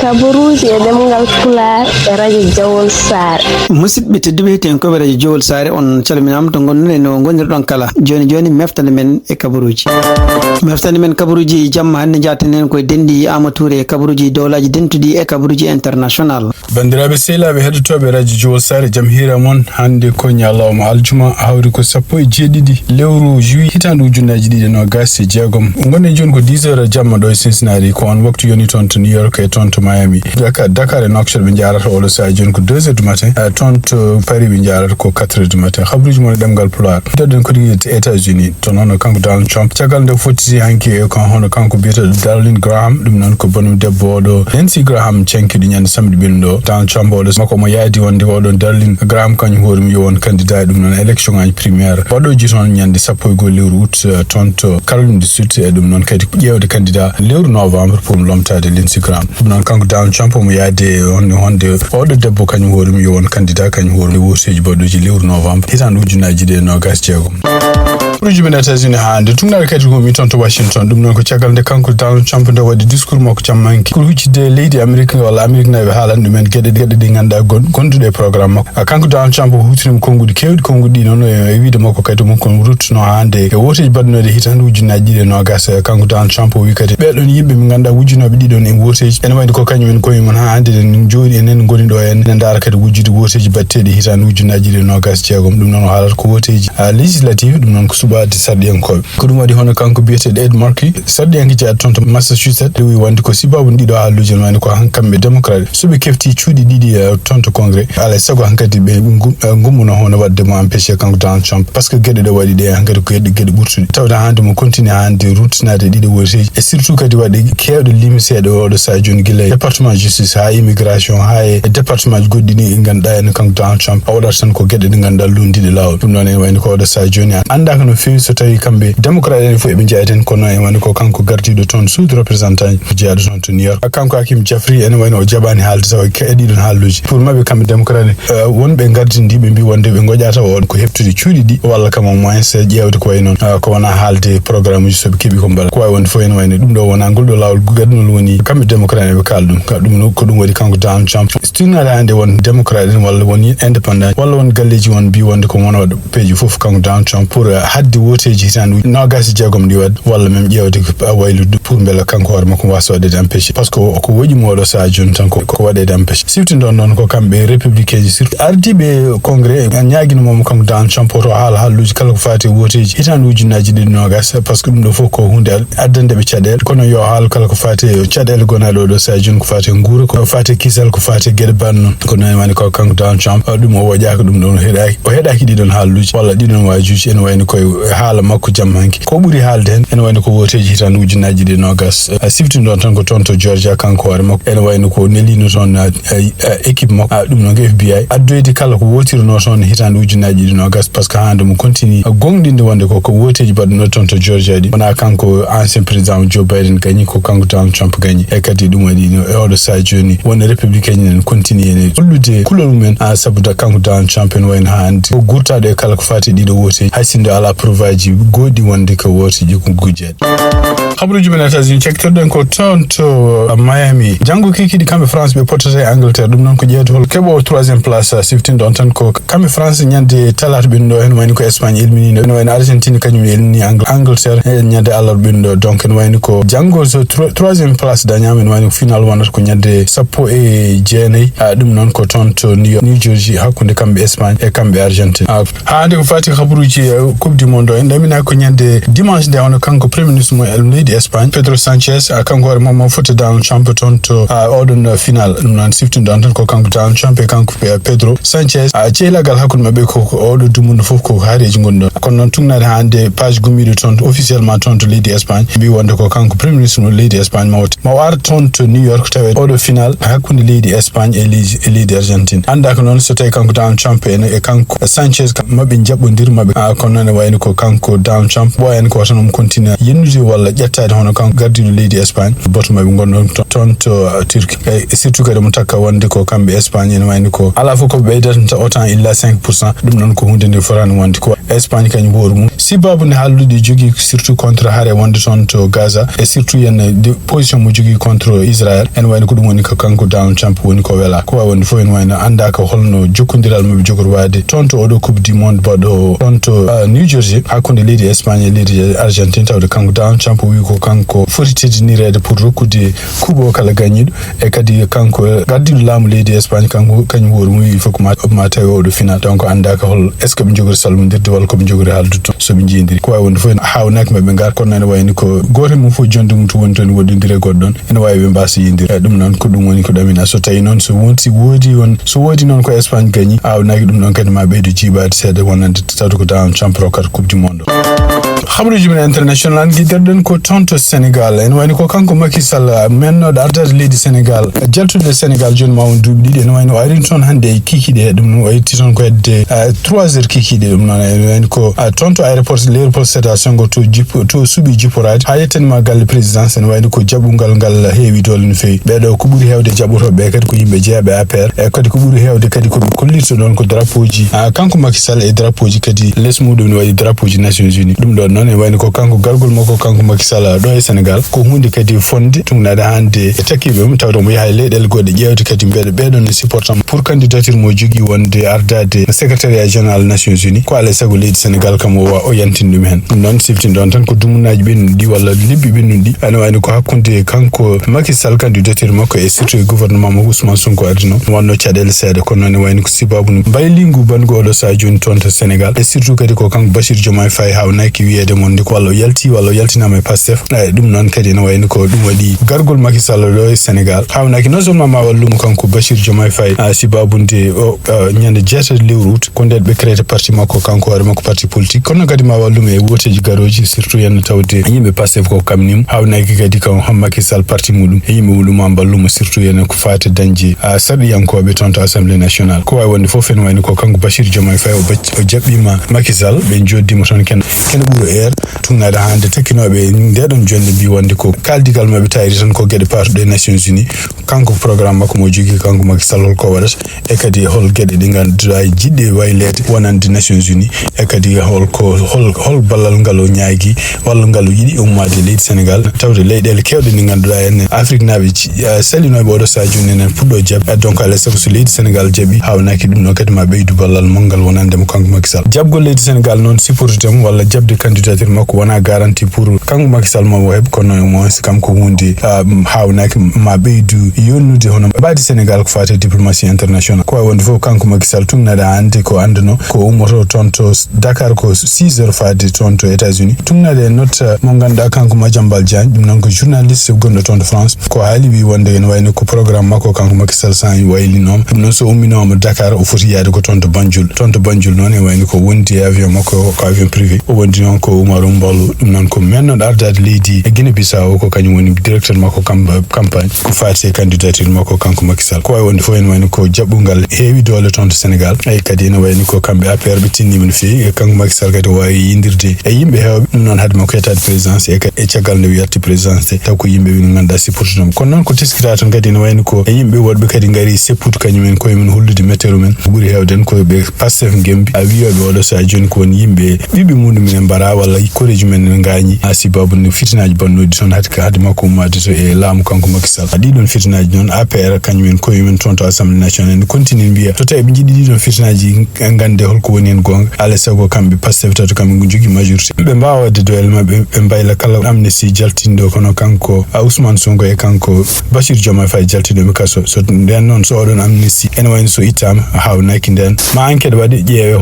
kaburuji e demgal Pulaar e radio Juillet Sare. Musidɓe tedduɓe heten ko radio Juillet Sare on calminama to gonɗon no gonirɗon kala joni meftande men e kaburuji. Meftande men kaburuji jamma hande jaatanen koye dendi Amatoure e kaburuji dowlaji dentuɗi e kaburuji international. Bandiraɓe sehlaɓe heɗotoɓe radio Juillet Sare jam hira mon hande ko ñalawma aljuma hawri ko 17 lewru juillet hitande ujunnaji ɗiɗi no gasi jeegom gonen joni ko 10 heures jamma ɗo e Cincinnati ko on waktu yoni toon to New York e toon to Miami Dakar e Nouakchott ɓe jarata oɗo saha joni ko 2 heures du matin toon to Paris ɓe jarata ko 4 heures du matin habruji mon e ɗemgal Pulaar doɗen ko ɗi États-Unis to noon kanko Donald Trump caggal nde fottiti hanki e kon hono kanko biyeteɗo Darlene Graham ɗum noon ko bonum debbo oɗo Nancy Graham cenkiɗo ñande samedi ɓenɗo Donald Trump oɗo makko mo yaadi wonde oɗon Darlene Graham kañum hoorumi yo won candidat ɗum noon élection ngaji primaire waɗoji toon ñande 11 lewru août toon to Caroline du Sud e ɗum noon kadi ƴewde candidat lewru novembre pour lomtade Lindsey Graham ɗum noon kanko Donald Trump omo yaade honde oɗo debbo kañum hoorumi yo won candidat kañum hoorumi woseji baɗoji lewru novembre hitande ujunnaji ɗe nogas jeegom Ruji men États-Unis hande tumnare kadi ko mi toon to Washington ɗum noon ko caggal nde kanko Donald Trump nde waɗi discours makko jammanki ko huccide leydi Amérique walla Amérique naɓe haalan ɗumen gueɗe ɗi ganduɗa gonduɗe e programme makko kanko Donald Trump o hutinima konguɗi kewɗi konguɗi noon e wiide makko kadi mon kon ruttuno hande e woteji baɗnode hitande ujunnaji ɗiɗi nogas kanko Donald Trump o wi kadi ɓeɗon yimɓe min ganduɗa wujjunoɓe ɗiɗon e woteji ene wayde ko kañumen koyemon ha hande en jooɗi enen goni ɗo en dara kadi wujjude woteji batteɗi hitande ujunnaji ɗiɗi nogas jeegom ɗum noon o haalata ko woteji législative ɗum noon ko suɓade sarɗiyankoɓe ko ɗum waɗi hono kanko biyeteɗo Ed Markey sarɗiyanke jeeyaɗo toon to Massachusetts wi wonde ko sibabu ɗiɗo haalluji ne wayno ko hankamɓe démocrate soɓe kefti cuuɗi ɗiɗi toon to congrès alay saago hankkadi ɓe gummuno hono wadde mo empêché kanko Donald Trump par ce que gueɗe ɗe waɗi ɗe hankkadi ko gueɗe ɓurtuɗe tawde hande mo continue hande ruttinade ɗiɗi woteji e surtout kadi waɗi kewɗe limiseɗe oɗo saha joni guila département justice ha immigration ha e département ji goɗɗi ɗi ganduɗa ene kanko Donald Trump a waɗata tan ko gueɗe ɗe ganduɗa lundiɗe lawol ɗum noon ene wayno ko oɗo saha joni andaka no fewi so tawi kamɓe démocrate en fof eɓe jeyeten kono ene wayno ko kanko gardiɗo toon suudu représentant jeeyaɗo toon to New York kanko Hakim Jeffrey ene wayno o jaɓani haalde taw e ɗiɗon haalluji pour mabɓe kamɓe démocrate wonɓe gardindi ɓe mbi wonde ɓe goƴata on ko heptude cuuɗi ɗi walla kam au moins ƴewde ko way noon ko wona haalde programme uji soɓe keeɓi ko mbaɗa ko wawi wonde fof ene wayno ɗum ɗo wona ngol ɗo lawol gaɗunol woni kamɓe démocrate eɓe kaala ɗum ko ɗum waɗi kanko Donald Trump stinnade hande won démocrate en walla won indépendant walla won galleji won mbi wonde ko wona waɗa peeji fof kanko Donald Trump pour hadde woteji hitande nogasi jeegom ɗi wadde walla même ƴewde waylude pour beele kanko hoore makko wasa waɗede empêché par ce que ko woƴimo oɗo saha joni tan ko waɗede empêché siftindon noon ko kamɓe républicain ji surtout ardiɓe congrès ñaguinomomo kanko Donald Trump oto haala haalluji kala ko fati woteji hitande ujunnaji ɗiɗi nogas par ce que ɗum ɗo fof ko hunde addandeɓe caɗele kono yo haal kala ko fati caɗele gonaɗe oɗo saha joni ko fati guura ko fati kisal ko fati gueɗe banno noon ko noon wani ko kanko Donald Trump ɗum o woƴaka ɗum ɗon o heɗaki ɗiɗon haalluji walla ɗiɗon wajuji ene wayno koye haala makko jammanki ko ɓuuri haalde hen ene wayno ko woteji hitande ujunnaji ɗiɗi nogas siftindon tan ko toon to Georgia kanko hoore makko ene wayno ko nelino toon équipe makko ɗum noon FBI addoyde kala ko wotirno toon hitande ujunnaji ɗiɗi nogas par ce que hande mo continue gonɗinde wonde ko woteji baɗɗuno toon to Georgia ɗi wona kanko ancien président Joe Biden gagni ko kanko Donald Trump gagni e kadi ɗum waɗi e oɗo saha joni won républicain en continue ene hollude kulol mumen sabuda kanko Donald Trump en wayno hande ko gurtaɗo e kala ko fati ɗiɗo woteji haysinde ala preuve aji goɗɗi wonde ko woteji ko gujjeɗe habruji men États-Unis cektorɗen ko toon to Miami janggo kikiɗi kamɓe France ɓe pottata e Angleterre ɗum noon ko ƴeewde hol keɓo 3e place siftin ɗon tan ko kamɓe France ñande talata ɓenɗo hen wayno ko Espagne ilminino ene wayno Argentine kañum ilmini Angleterre e ñande alarba ɓenɗo donc ene wayno ko janggo so 3e place dañama ene wayno final wonata ko ñande 19 ɗum noon ko toon to New Jersey hakkude kamɓe Espagne e kamɓe Argentine hande ko fati habruji coupe du monde en ɗamina ko ñande dimanche nde hono kanko premier ministre mo leydi Espagne Pedro Sanchez kanko hoore mum fotti Donald Trump toon to oɗon final ɗum noon siftinɗon tan ko kanko Donald Trump e kanko Pedro Sanchez cehlagal hakkude mabɓe ko oɗo dumunde foof ko haareji gonɗi ɗon kono noon tugnade hande page gummiɗo toon officiellement toon to leydi Espagne mbi wonde ko kanko premier ministre mo leydi Espagne ma ar toon to New York tawe oɗo final hakkude leydi Espagne e leydi Argentine anda ko noon so tawi kanko Donald Trump e kanko Sanchez mabɓe jaɓɓodir mabɓe kono noon wayno ko kanko Donald Trump boyan ko tan continue yennude walla ƴettade hono kanko gardiɗo leydi Espagne botuma ɓe gonɗon ton to Turquie e surtout kadi mo takka wonde ko kamɓe Espagne ene wayni ko ala fof ko ɓeydata autant illa 5% ɗum noon ko hunde nde forani wonde ko Espagne kañum hoore mum sibabu ne hallude jogui surtout contre haare wonde toon to Gaza e surtout yen position mo jogui contre Israël ene wayni ko ɗum woni ko kanko Donald Trump woni ko wela ko wawi wonde fof ene wayno anda ko holno jokkodiral maɓe jogori wade toon to oɗo coupe du monde baɗo toon to New Jersey hakkude leydi Espagne e leydi Argentine tawde kanko Donald Trump wi ko kanko foti teddinirede pour rokkude coupe o kala gañiɗo e kadi kanko gardiɗo laamu leydi Espagne kanko kañum hoore mum wi fof ko ma tawi oɗo final donc andaka hol est ce que ɓe jogori salmodirde walla koɓe jogori haaldude toon soɓe jiidiri ko wawi wonde fof hawnaki maɓe gar kono ene wayni ko goto mum fof jonde mum to woni toon woɗɗodiri goɗɗo ɗon ene wawi ɓe mbasa yidiri ɗum noon ko ɗum woni ko ɗamina so tawi noon so woodi noon ko Espagne gañi awnaki ɗum ɗon kadi ma ɓeydo jiibade seeɗa wonande tawde ko Donald Trump rokkata coupe du monde habaruji men international guiderɗen ko toon to Sénégal ene wayni ko kanko Macky Sall mennoɗo ardade leydi Sénégal jaltude Sénégal joni ma won duuɓi ɗiɗi ene wayni o arini toon hannde e kikiɗe ɗum noon o yetti toon ko hedde 3 heures kikiɗe ɗum noon ene wayni ko toon to aéroport l'aéroport Sédar Senghor to suuɓi jipporade ha yettanima galle présidence ene wayni ko jaɓɓungal ngal heewi dole no fewi ɓeɗo ko ɓuuri hewde jaɓotoɓe kadi ko yimɓe jeeyaɓe APR e kadi ko ɓuuri hewde kadi koɓe kollirta ɗon ko drapeau ji kanko Macky Sall e drapeau ji kadi less muɗum ne waɗi drapeau ji Nations Unies ɗum ɗon noon e wayni ko kanko gargol makko kanko Macky Sall ɗo e Sénégal ko hunde kadi fonde tugnade hande e takkiɓe mum tawde mo yaha e leyɗele goɗɗe ƴewde kadi mbeɗa ɓeɗon ne supportam pour candidature mo jogui wonde ardade secrétariat général Nations Unies ko alay saago leydi Sénégal kam o yantin ɗum hen ɗum noon siftin ɗon tan ko dumunaji ɓennuɗi ɗi walla lebbi ɓennuɗi ɗi ene wayni ko hakkude kanko Macky Sall candidature makko e surtout e gouvernement mo Ousmane Sonko ardino wonno caɗele seeɗa kono noon ne wayni ko sibabu no mbaylingu bango oɗo sa joni toon to Sénégal e surtout kadi ko kanko Bassirou Diomaye Faye hawnaki wiyede mon ndi ko walla o yalti walla o yaltinama e Pastef ɗum noon kadi ne wayni ko ɗum waɗi gargol Macky Sall ɗo e Sénégal hawnaki non seulement ma wallumo kanko Bassirou Diomaye Faye sibabunde o ñande 7 lewru août ko nden ɓe créé parti makko kanko hoore makko parti politique kono kadi ma wallumo e woteji garoji surtout yenno tawde yimɓe Pastef ko kamnimo hawnaki kadi kam Macky Sall parti muɗum e yimɓe wuluma ballumo surtout yenno ko fate dañde sarɗiyankoɓe toon to assemblée nationale ko wawi wonde foof ene wayni ko kanko Bassirou Diomaye Faye o jaɓɓima Macky Sall ɓe joddima toon kene ɓuuro tugnade hande tekkinoɓe ndeɗon jonde mbi wonde ko kaldigal mabɓe tawiri tan ko gueɗe patuɗe Nations Unies kanko programme makko mo jogui kanko Macky Sall holko waɗata e kadi hol gueɗe ɗe ganduɗa jiɗɗe waylede wonande Nations Unies e kadi hol ballal ngal o ñaagui walla ngal o yiiɗi ummade leydi Sénégal tawde leyɗele kewɗe ɗe ganduɗa enne Afrique naaɓe salinoɓe oɗo sa joni enen puɗɗo jabɓe donc alay saago so leydi Sénégal jaaɓi hawnaki ɗum ɗo kadi ma ɓeydu ballal monggal wonandemo kanko Macky Sall jabgol leydi Sénégal noon supportemo walla jabde candidature makko wona garantie pour kanko Macky Sall mo heɓ kono mo kam ko hunde hawnaki ma ɓeydu yonnude hono mbaadi Sénégal ko fate diplomatie international ko wawi wonde fof kanko Macky Sall tugnade hande ko andano ko ummoto toon to Dakar ko 6 heures fade toon to États-Unis tugnade note mo ganduɗa kanko Madiambal Diagne ɗum noon ko journaliste gonɗo toon to France ko haali wi wonde ene wayno ko programme makko kanko Macky Sall san waylinoma ɗum noon so umminoma Dakar o foti yaade ko toon to Banjul noon e wayno ko wondi e avion makko ko avion privé o wondi noon ko Umaru Mballo ɗum noon ko mennoɗo ardade leydi e Guinée Bissau ko kañum woni directeur makko campagne ko fati candidature makko kanko Macky Sall ko wawi wonde fof ene wayno ko jaɓɓungal heewi dole toon to Sénégal e kadi ene wayni ko kamɓe APR ɓe tinnima no fewi e kanko Macky Sall kadi wawi yindirde e yimɓe hewɓe ɗum noon haade makko yettade présidence e caggal nde wiyatti présidence taw ko yimɓe ɓe ganduɗa supportuɗum kono noon ko teskita toon kadi ene wayni ko e yimɓe woɗɓe kadi gaari seppude kañumen koyemen hollude météo men ko ɓuuri hewden koɓe Pastef gembi a wiyoɓe oɗo sa joni ko woni yimɓe ɓiɓe muɗumen e mbara walla koreji men ne gañi sibabu no fitinaji bannoɗi toon haade makko ummade to e laamu kanko Macky Sall ɗiɗon fitinaji noon APR kañumen koyemen toon to assemblée nationale ne continue mbiya to tawi ɓe jiiɗi ɗiɗon fitinaji gande holko woni hen gonga alay saago kamɓe Pastef tato kamɓe jogui majorité ɓe mbawa wadde doyal mabɓe ɓe mbayla kala amnesty jaltinɗo kono kanko Ousmane Sonko e kanko Bassirou Diomaye Faye jaltinɗoɓe kaso so nden noon so oɗon amnesty ene wayno so ittama hawnaki nden ma enquête waɗe ƴeewe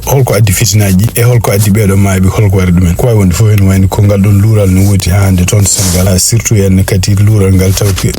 holko addi fitinaji e holko addi ɓeɗo maaɓe holko waɗi ɗumen ko wawi wonde fof ene wayni ko ngal ɗon luural no woodi hande toon to Sénégal surtout en kadi luural ngal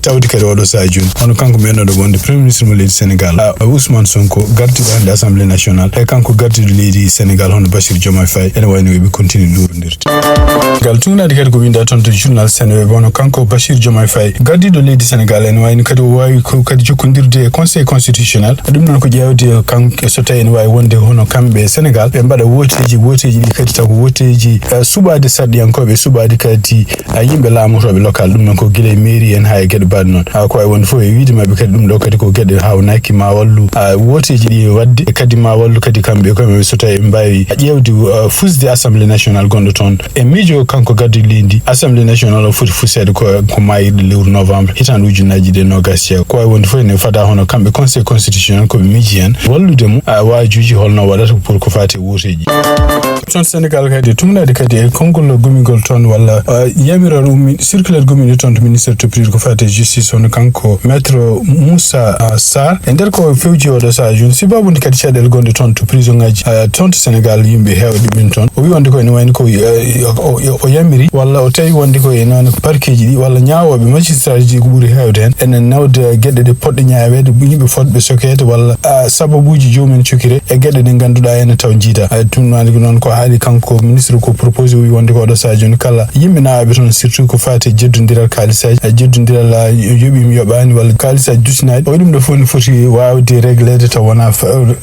tawdi kadi oɗo sa joni hono kanko mennoɗo wonde premier ministre mo leydi Sénégal Ousmane Sonko gardiɗo hande assemblée nationale e kanko gardiɗo leydi Sénégal hono Bassirou Diomaye Faye ene wayno ɓe continue luurodirde Sénégal tungnade kadi ko winda toon to journal Sénégal bono kanko Bachir Diomaye Faye gardiɗo leydi Sénégal en wayno kadi o wawi ko kadi jokkodirde conseil constitutionnel ɗum noon ko ƴewde kanko so tawi ne wawi wonde hono kamɓe Sénégal ɓe mbaɗa woteji ɗi kadi taw ko woteji suɓade sarɗiyankoɓe suɓade kadi yimɓe laamotoɓe local ɗum noon ko guila mairie en ha e gueɗe baɗe noon ko wawi wonde fof e wiide mabɓe kadi ɗum ɗo kadi ko gueɗe hawnaki ma wallu woteji ɗi wadde kadi ma wallu kadi kamɓe koyeɓe so tawi ɓe mbawi ƴewde fusde assemblée nationale gonɗo toon e miijo kanko gaddi leydi assemblée nationale o foti fusede ko mayirɗe lewru novembre hitande ujunnaji ɗe nogas jeego ko wawi wonde fof ne fada hono kamɓe conseil constitutionnel koɓe miiji hen walludemo wajuji holno waɗata pour ko fati woteji toon Sénégal kadi tumnade kadi e konngol gomigol toon walla yamiral circulaire gomide toon to ministére toppitiɗo ko fati justice hono kanko maître Moussa Sarr e nder ko fewji oɗo saha joni sibabude kadi caɗele gonɗe toon to prison ngaji toon to Sénégal yimɓe hewɓe ɗumen toon o wi wonde ko ene wayno ko o yamiri walla o tawi wonde ko e noon parquet ji ɗi walla ñawoɓe magistrat ji ko ɓuuri hewde hen enen nawde gueɗe ɗe poɗɗe ñawede yimɓe fodɓe sokede walla sababuji jomumen cokire e gueɗe ɗe ganduɗa ene taw jiita tumnade noon ko haali kanko ministre ko proposé wi wonde ko oɗo saha joni kala yimɓe nawaɓe toon surtout ko fati jeddodiral kalisaji jeddodiral yoɓimi yoɓani walla kalisaji dusinaɗi o ɗum ɗo fof ne foti wawde réglede taw wona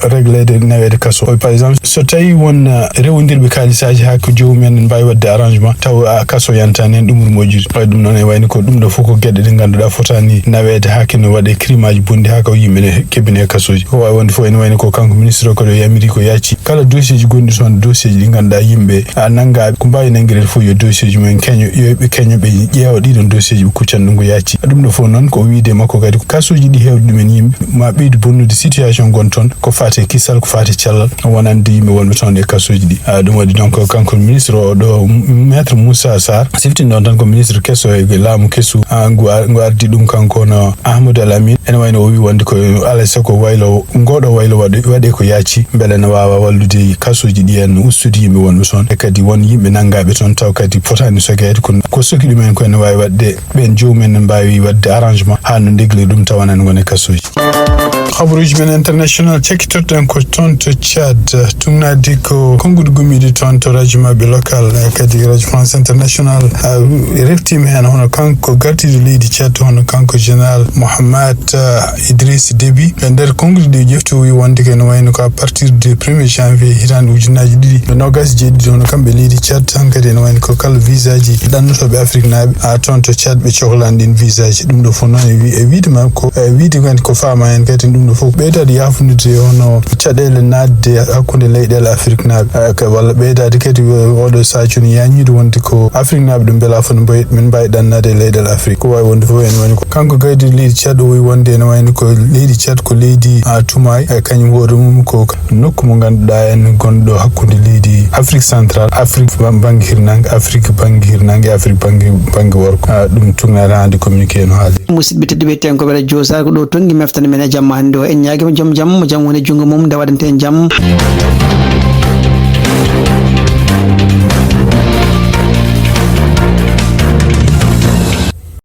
réglede nawede kaso par exemple so tawi won rewodirɓe kalisaji ha ko jomumen en mbawi wadde arrangement taw kaso yantani hen ɗum moƴƴude ɗum noon e wayno ko ɗum ɗo fof ko gueɗe ɗe ganduɗa fotani nawede ha kene waɗe crime aji bonde ha ko yimɓe ne kebbine kasoji ko wawi wonde fof ene wayno ko kanko ministre o koɗo yamiri ko yacci kala dossier ji gonɗi toon dossier ji ɗi ganduɗa yimɓe nanggaɓe ko mbawi nanguirede fof yo dossier ji mumen yoɓe keño ɓe ƴeewa ɗiɗon dossier ji ɓe kuccan ɗum ko yacci ɗum ɗo fof noon ko wiide makko kadi ko kasoji ɗi hewde ɗumen yimɓe ma ɓeydu bonnude situation gon toon ko fate kisal ko fate cellal wonande yimɓe wonɓe toon e kasoji ɗi ɗum waɗi donc kanko ministre o ɗo maître Moussa Sarr siftini ɗon tan ko ministre kesso e laamu kessu ngu ardi ɗum kanko no Ahmadou Alamine ene wayno o wi wonde ko alay sago waylo ngoɗo waylo waɗe ko yacci beele ne wawa wallude kasoji ɗi en ustude yimɓe wonɓe toon e kadi won yimɓe nanggaɓe toon taw kadi fotani sokede ko soki ɗumen ko ene wawi wadde ɓen jomumen ne mbawi wadde arrangement ha no degli ɗum tawanan gone kasoji habaruji men international cekkitorɗen ko toon to Tchad tumnadi ko kongude gomide toon to radio mabɓe local kadi radio France international reftima hen hono kanko gardiɗo leydi Tchad hono kanko général Mohamed Idriss Déby e nder kongude ɗe ƴefti o wi wonde ko ene wayno ko à partir du 1er janvier hitande ujunnaji ɗiɗi nogas jeeɗiɗi hono kamɓe leydi Tchad tan kadi ene wayno ko kala visa ji ɗannotoɓe Afrique naaɓe toon to Tchad ɓe cohlani ɗin visa ji ɗum ɗo fof noon e wiidema ko wiide kadi ko fama hen kadi ɗum ɗo fof ɓeydade yafunude hono caɗele nadde hakkude leyɗele Afrique naaɓe walla ɓeydade kadi oɗo saha joni yañide wonde ko Afrique naaɓe ɗum beela fof min mbawi ɗannade e leyɗele Afrique ko wawi wonde fof ene wayno ko kanko gardiɗo leydi Tchad o wi wonde ene wayno ko leydi Tchad ko leydi Toumaye kañum hoore mum ko nokku mo ganduɗa en gonɗo hakkude leydi Afrique central Afrique banggue hirnangue Afrique banggue hirnangue e Afrique banggue worko ɗum tugnade hande communiqué no haali musidɓe tedduɓe ten ko ɓeɗa josa ko ɗo tonggui meftande men e jamma hande o en ñaguima joom jaam mo jaam woni jungo mum nde waɗante en jaam